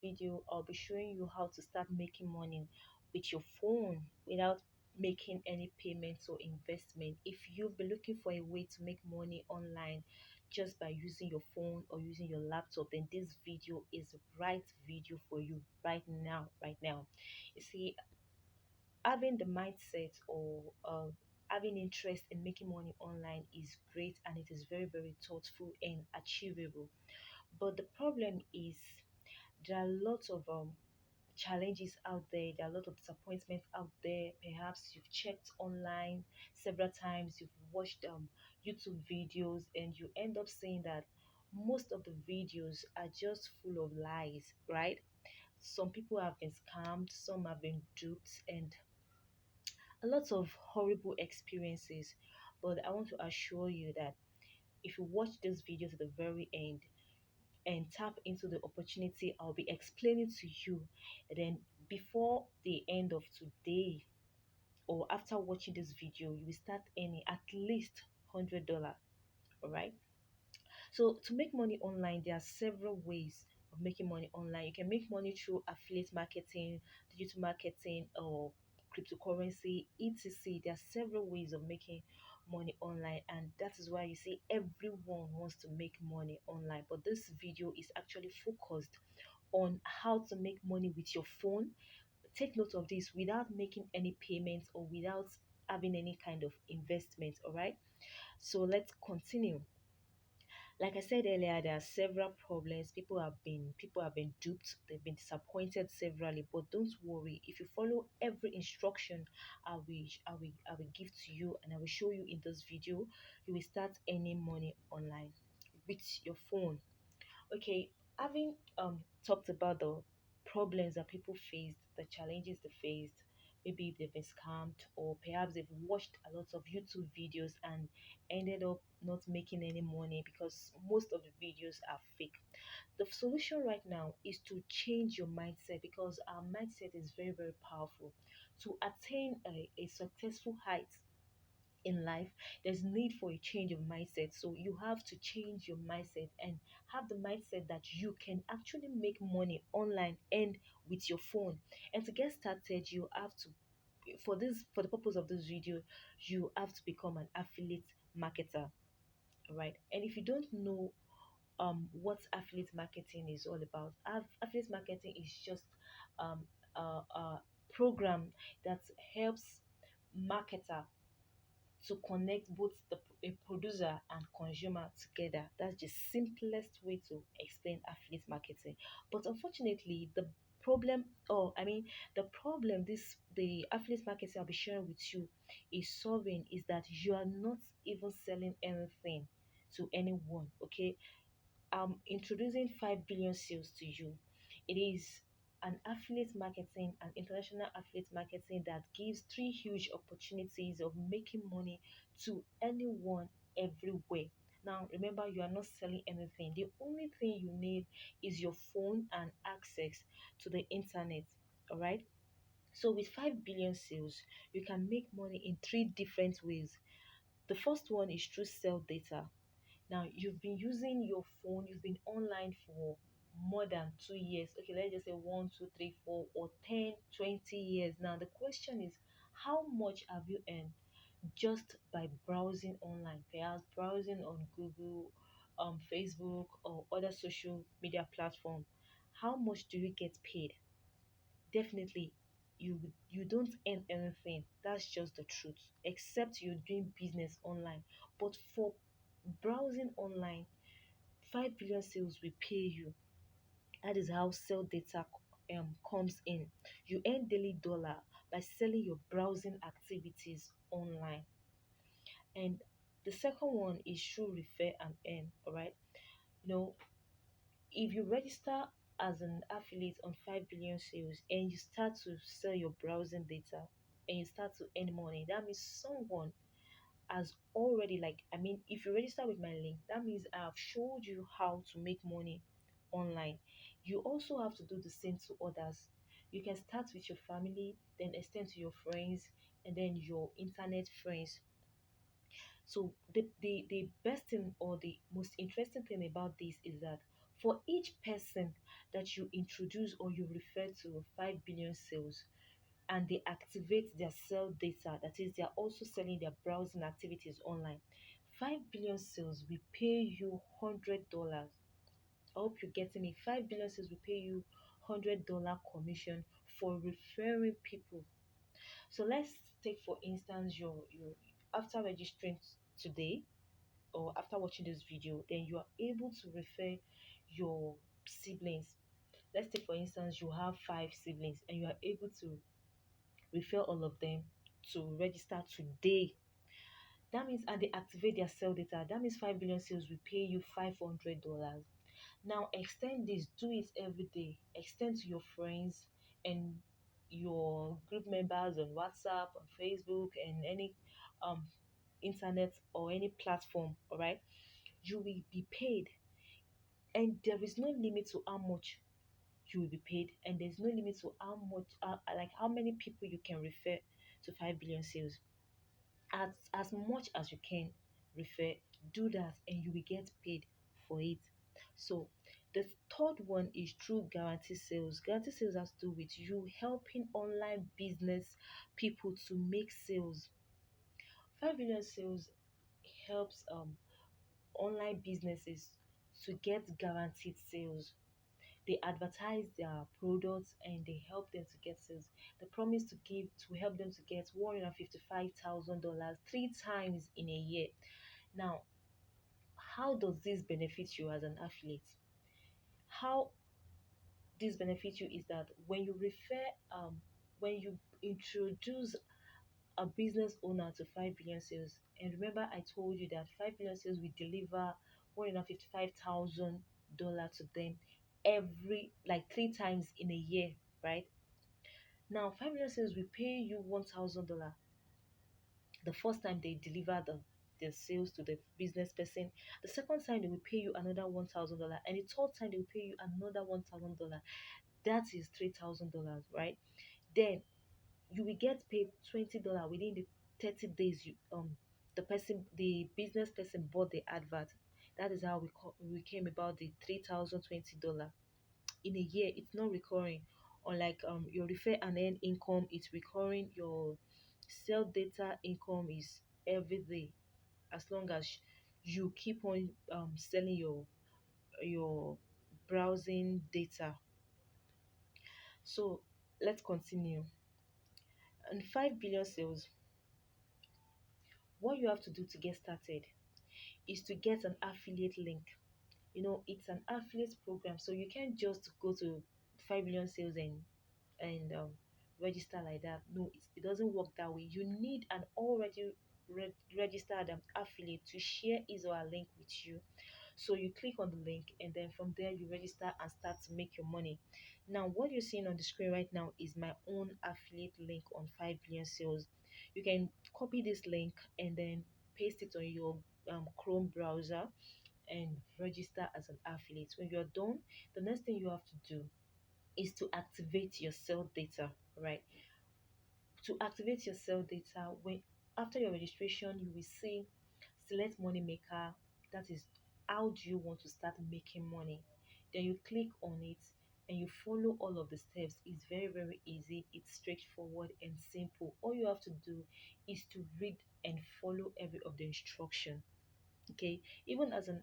Video, I'll be showing you how to start making money with your phone without making any payments or investment. If you've been looking for a way to make money online just by using your phone or using your laptop, then this video is the right video for you right now. Right now, you see, having the mindset or having interest in making money online is great, and it is very, very thoughtful and achievable. But the problem is there are lots of challenges out there. There are a lot of disappointments out there. Perhaps you've checked online several times, you've watched YouTube videos, and you end up saying that most of the videos are just full of lies, right? Some people have been scammed, some have been duped, and a lot of horrible experiences. But I want to assure you that if you watch this video to the very end, and tap into the opportunity I'll be explaining to you. And then before the end of today or after watching this video, you will start earning at least $100. All right. So to make money online, there are several ways of making money online. You can make money through affiliate marketing, digital marketing, or cryptocurrency, etc. There are several ways of making money online, and that is why you see everyone wants to make money online. But this video is actually focused on how to make money with your phone. Take note of this, without making any payments or without having any kind of investment. All right. So let's continue. Like I said earlier, there are several problems. People have been duped. They've been disappointed severally. But don't worry. If you follow every instruction I will give to you, and I will show you in this video, you will start earning money online with your phone. Okay, having talked about the problems that people faced, the challenges they faced, maybe they've been scammed, or perhaps they've watched a lot of YouTube videos and ended up not making any money because most of the videos are fake. The solution right now is to change your mindset, because our mindset is very, very powerful. To attain a successful height in life, there's need for a change of mindset. So you have to change your mindset and have the mindset that you can actually make money online and with your phone. And to get started, you have to, for the purpose of this video, you have to become an affiliate marketer. All right. And if you don't know what affiliate marketing is all about, affiliate marketing is just um a program that helps marketer to connect both a producer and consumer together. That's the simplest way to explain affiliate marketing. But unfortunately, the problem the affiliate marketing I'll be sharing with you is solving is that you are not even selling anything to anyone. Okay, I'm introducing 5 billion sales to you. It is an affiliate marketing and international affiliate marketing that gives three huge opportunities of making money to anyone everywhere. Now, remember, you are not selling anything. The only thing you need is your phone and access to the internet. All right. So, with 5 billion sales, you can make money in three different ways. The first one is through sell data. Now, you've been using your phone, you've been online for more than 2 years. Okay, let's just say 1, 2, 3, 4, or 10, 20 years. Now, the question is, how much have you earned just by browsing online? Perhaps browsing on Google, Facebook, or other social media platform. How much do you get paid? Definitely, you don't earn anything. That's just the truth, except you're doing business online. But for browsing online, 5 billion sales will pay you. That is how sell data comes in. You earn daily dollar by selling your browsing activities online. And the second one is through refer and earn. All right. You know, if you register as an affiliate on 5 billion sales and you start to sell your browsing data and you start to earn money, that means someone has already, like, if you register with my link, that means I've showed you how to make money online. You also have to do the same to others. You can start with your family, then extend to your friends, and then your internet friends. So the best thing or the most interesting thing about this is that For each person that you introduce or you refer to 5 billion sales, and they activate their sell data, that is, they are also selling their browsing activities online, 5 billion sales will pay you $100. I hope you're getting me. 5 billion sales will pay you $100 commission for referring people. So let's take for instance your after registering today, or after watching this video, then you are able to refer your siblings. Let's take for instance you have 5 siblings and you are able to refer all of them to register today. That means, and they activate their sell data. That means 5 billion sales will pay you $500. Now extend this, do it every day. Extend to your friends and your group members on WhatsApp, on Facebook, and any um internet or any platform. All right, you will be paid, and there is no limit to how much you will be paid, and there's no limit to how much, like how many people you can refer to 5 billion sales. As much as you can refer, do that, and you will get paid for it. So the third one is true guarantee sales. Guarantee sales has to do with you helping online business people to make sales. 5 billion sales helps online businesses to get guaranteed sales. They advertise their products and they help them to get sales. They promise to help them to get $155,000 three times in a year. Now, how does this benefit you as an affiliate? How this benefits you is that when you introduce a business owner to 5 billion sales, and remember I told you that 5 billion sales will deliver $155,000 to them every, like, three times in a year, right? Now 5 billion sales will pay you $1,000 the first time they deliver the sales to the business person. The second time they will pay you another $1,000, and the third time they will pay you another $1,000. That is $3,000, right? Then you will get paid $20 within the 30 days the business person bought the advert. That is how we came about the $3,020 in a year. It's not recurring. Unlike your refer and earn income, it's recurring. Your sell data income is every day, as long as you keep on selling your browsing data. So let's continue. And 5 billion sales, what you have to do to get started is to get an affiliate link. It's an affiliate program, so you can't just go to 5 billion sales and register like that. No, it doesn't work that way. You need an already registered affiliate to share his or her link with you. So you click on the link, and then from there you register and start to make your money. Now, what you're seeing on the screen right now is my own affiliate link on 5 billion sales. You can copy this link and then paste it on your Chrome browser and register as an affiliate. When you're done, the next thing you have to do is to activate your sell data, right? To activate your sell data, when after your registration, you will see select money maker. That is, how do you want to start making money? Then you click on it and you follow all of the steps. It's very, very easy. It's straightforward and simple. All you have to do is to read and follow every of the instruction. Okay, even as an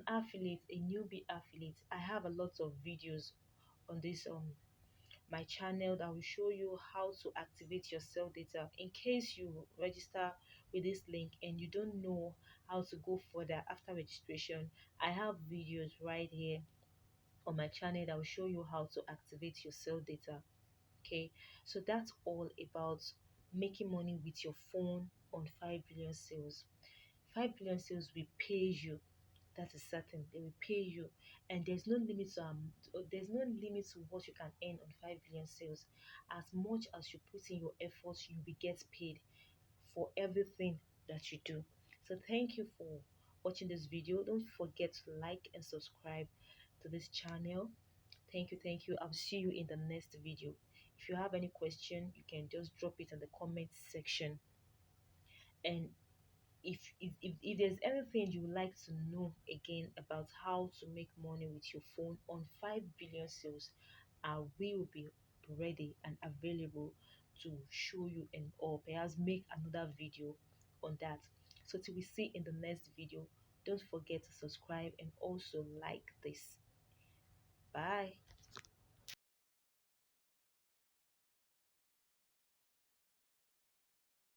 affiliate, a newbie affiliate, I have a lot of videos on this my channel that will show you how to activate your sell data. In case you register with this link and you don't know how to go further after registration, I have videos right here on my channel that will show you how to activate your sell data. Okay, so that's all about making money with your phone on 5 billion sales. 5 billion sales will pay you. That is certain. They will pay you, and there's no limit to what you can earn on 5 billion sales. As much as you put in your efforts, you will get paid for everything that you do. So thank you for watching this video. Don't forget to like and subscribe to this channel. Thank you. I'll see you in the next video. If you have any question, you can just drop it in the comment section. And If there's anything you would like to know again about how to make money with your phone on 5 billion sales, I will be ready and available to show you and or perhaps make another video on that. So till we see in the next video, don't forget to subscribe and also like this. Bye.